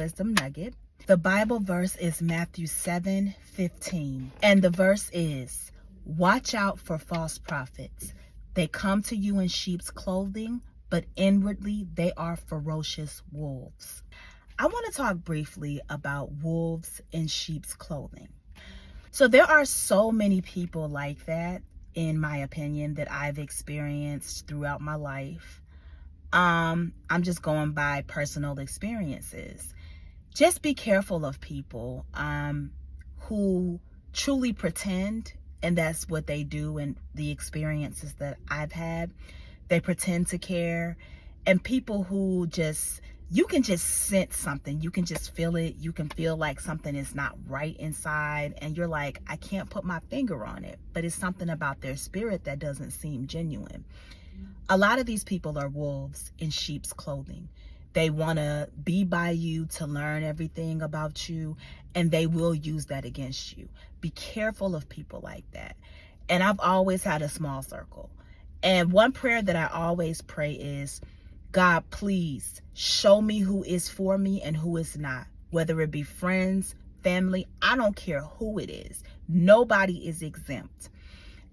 Wisdom Nugget. The Bible verse is Matthew 7:15. And the verse is, "Watch out for false prophets. They come to you in sheep's clothing, but inwardly they are ferocious wolves." I want to talk briefly about wolves in sheep's clothing. So there are so many people like that, in my opinion, that I've experienced throughout my life. I'm just going by personal experiences. Just be careful of people who truly pretend, and that's what they do in the experiences that I've had. They pretend to care, and people who you can just sense something. You can just feel it. You can feel like something is not right inside, and you're like, I can't put my finger on it, but it's something about their spirit that doesn't seem genuine. A lot of these people are wolves in sheep's clothing. They want to be by you to learn everything about you, and they will use that against you. Be careful of people like that. And I've always had a small circle. And one prayer that I always pray is, God, please show me who is for me and who is not. Whether it be friends, family, I don't care who it is. Nobody is exempt.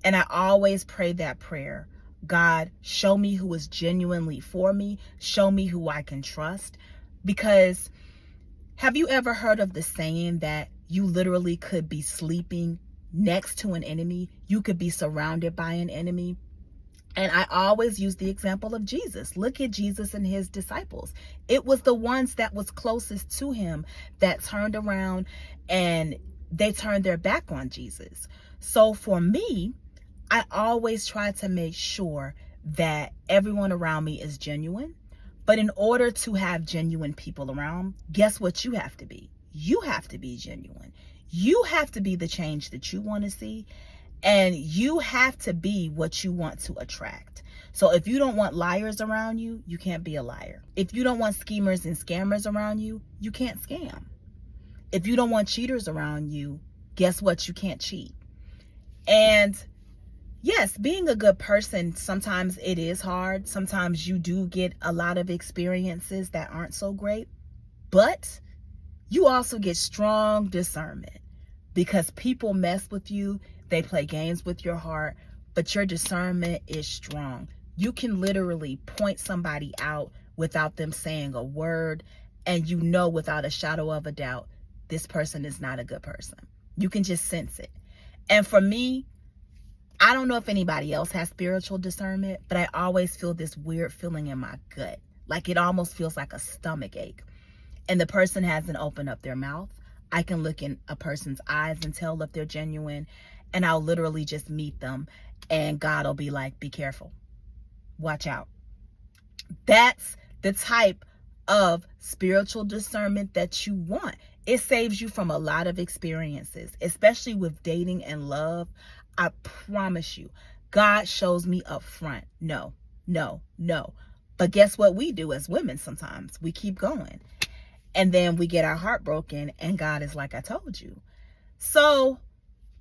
And I always pray that prayer. God, show me who is genuinely for me. Show me who I can trust. Because have you ever heard of the saying that you literally could be sleeping next to an enemy? You could be surrounded by an enemy. And I always use the example of Jesus. Look at Jesus and his disciples. It was the ones that was closest to him that turned around and they turned their back on Jesus. So for me, I always try to make sure that everyone around me is genuine. But in order to have genuine people around, guess what you have to be? You have to be genuine. You have to be the change that you want to see. And you have to be what you want to attract. So if you don't want liars around you, you can't be a liar. If you don't want schemers and scammers around you, you can't scam. If you don't want cheaters around you, guess what? You can't cheat. And yes, being a good person, sometimes it is hard. Sometimes you do get a lot of experiences that aren't so great. But you also get strong discernment because people mess with you. They play games with your heart, but your discernment is strong. You can literally point somebody out without them saying a word, and you know without a shadow of a doubt, this person is not a good person. You can just sense it. And for me, I don't know if anybody else has spiritual discernment, but I always feel this weird feeling in my gut. Like it almost feels like a stomach ache. And the person hasn't opened up their mouth. I can look in a person's eyes and tell if they're genuine. And I'll literally just meet them. And God will be like, be careful. Watch out. That's the type of spiritual discernment that you want. It saves you from a lot of experiences, especially with dating and love. I promise you, God shows me up front. No, no, no. But guess what we do as women sometimes? We keep going. And then we get our heart broken and God is like, I told you. So,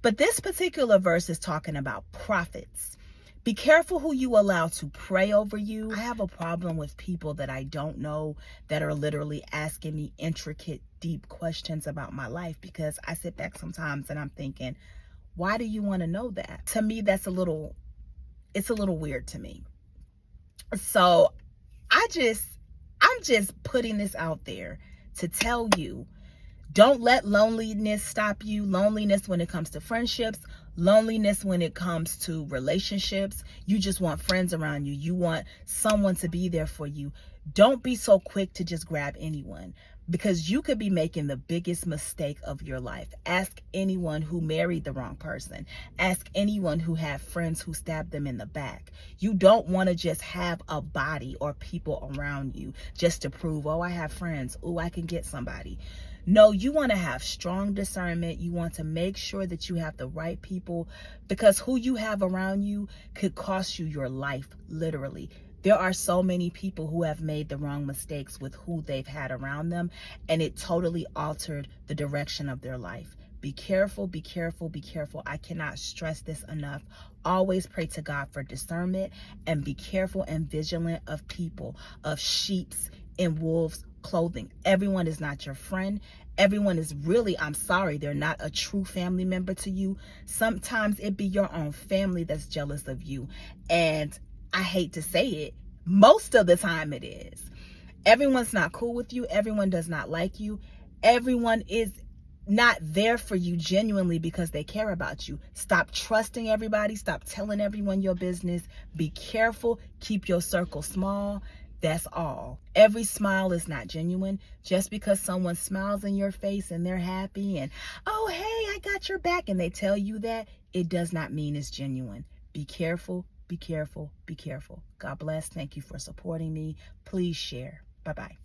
but this particular verse is talking about prophets. Be careful who you allow to pray over you. I have a problem with people that I don't know that are literally asking me intricate, deep questions about my life, because I sit back sometimes and I'm thinking, why do you want to know that? To me, it's a little weird to me. So I'm just putting this out there to tell you, don't let loneliness stop you. Loneliness when it comes to friendships, loneliness when it comes to relationships. You just want friends around you. You want someone to be there for you. Don't be so quick to just grab anyone, because you could be making the biggest mistake of your life. Ask anyone who married the wrong person. Ask anyone who had friends who stabbed them in the back. You don't want to just have a body or people around you just to prove, oh, I have friends. Oh, I can get somebody. No, you want to have strong discernment. You want to make sure that you have the right people, because who you have around you could cost you your life, literally. There are so many people who have made the wrong mistakes with who they've had around them, and it totally altered the direction of their life. Be careful, be careful, be careful. I cannot stress this enough. Always pray to God for discernment, and be careful and vigilant of people, of sheeps in wolves' clothing. Everyone is not your friend. Everyone is really, I'm sorry, they're not a true family member to you. Sometimes it be your own family that's jealous of you. And I hate to say it, most of the time it is. Everyone's not cool with you. Everyone does not like you. Everyone is not there for you genuinely because they care about you. Stop trusting everybody. Stop telling everyone your business. Be careful. Keep your circle small. That's all. Every smile is not genuine. Just because someone smiles in your face and they're happy and, oh, hey, I got your back, and they tell you that, it does not mean it's genuine. Be careful. Be careful. Be careful. God bless. Thank you for supporting me. Please share. Bye-bye.